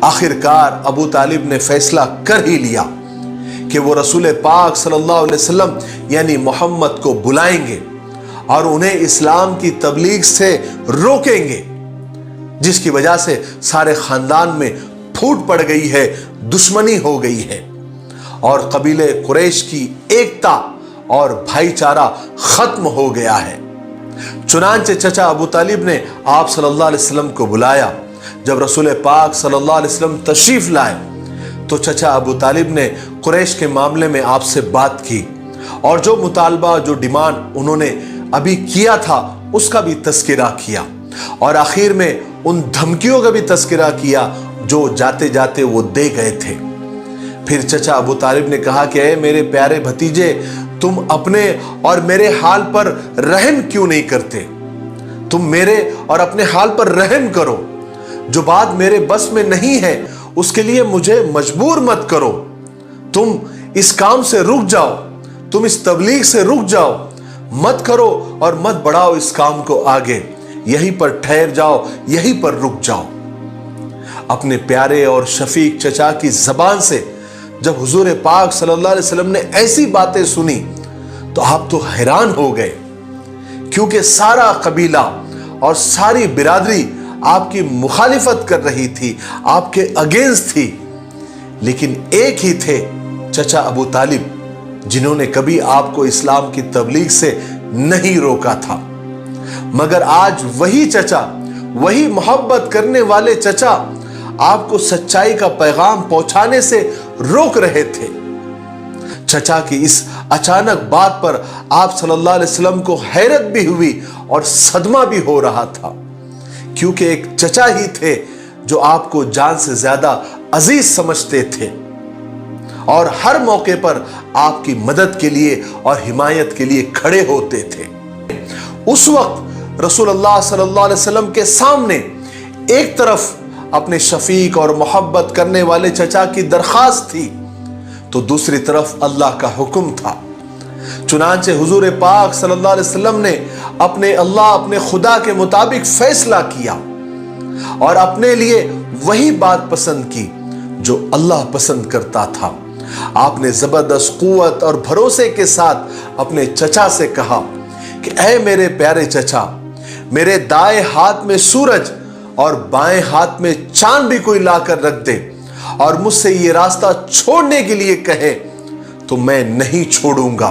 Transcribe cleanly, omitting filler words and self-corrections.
आखिरकार अबू तालिब ने फैसला कर ही लिया कि वो रसूल पाक सल्लल्लाहु अलैहि वसल्लम यानी मोहम्मद को बुलाएंगे और उन्हें इस्लाम की तबलीग से रोकेंगे, जिसकी वजह से सारे खानदान में फूट पड़ गई है, दुश्मनी हो गई है और कबीले कुरैश की एकता और भाईचारा खत्म हो गया है। चुनांचे चचा अबू तालिब ने आप सल्लल्लाहु अलैहि वसल्लम को बुलाया। जब रसूल पाक सल्लल्लाहु अलैहि वसल्लम तशरीफ लाए तो चचा अबू तालिब ने कुरैश के मामले में आपसे बात की और जो मुतालबा, जो डिमांड उन्होंने अभी किया था उसका भी तस्करा किया और आखिर में उन धमकियों का भी तस्करा किया जो जाते जाते वो दे गए थे। फिर चचा अबू तालिब ने कहा कि ऐ मेरे प्यारे भतीजे, तुम अपने और मेरे हाल पर रहम क्यों नहीं करते? तुम मेरे और अपने हाल पर रहम करो। जो बात मेरे बस में नहीं है उसके लिए मुझे मजबूर मत करो। तुम इस काम से रुक जाओ, तुम इस तबलीग से रुक जाओ, मत करो और मत बढ़ाओ इस काम को आगे। यहीं पर ठहर जाओ, यहीं पर रुक जाओ। अपने प्यारे और शफीक चचा की जबान से जब हुजूर पाक सल्लल्लाहु अलैहि वसल्लम ने ऐसी बातें सुनी तो आप तो हैरान हो गए, क्योंकि सारा कबीला और सारी बिरादरी आपकी मुखालिफत कर रही थी, आपके अगेंस्ट थी। लेकिन एक ही थे चचा अबू तालिब, जिन्होंने कभी आपको इस्लाम की तबलीग से नहीं रोका था। मगर आज वही चचा, वही मोहब्बत करने वाले चचा आपको सच्चाई का पैगाम पहुंचाने से रोक रहे थे। चचा की इस अचानक बात पर आप सल्लल्लाहु अलैहि वसल्लम को हैरत भी हुई और सदमा भी हो रहा था, क्योंकि एक चचा ही थे जो आपको जान से ज्यादा अजीज समझते थे और हर मौके पर आपकी मदद के लिए और हिमायत के लिए खड़े होते थे। उस वक्त रसूलुल्लाह सल्लल्लाहु अलैहि वसल्लम के सामने एक तरफ अपने शफीक और मोहब्बत करने वाले चचा की दरखास्त थी, तो दूसरी तरफ अल्लाह का हुक्म था। चुनांचे हुजूर पाक सल्लल्लाहु अलैहि वसल्लम ने अपने खुदा के मुताबिक फैसला किया और अपने लिए वही बात पसंद की जो अल्लाह पसंद करता था। आपने जबरदस्त कुव्वत और भरोसे के साथ अपने चचा से कहा कि ऐ मेरे प्यारे चचा, मेरे दाएं हाथ में सूरज और बाएं हाथ में चांद भी कोई लाकर रख दे और मुझसे ये रास्ता छोड़ने के लिए कहे तो मैं नहीं छोड़ूंगा।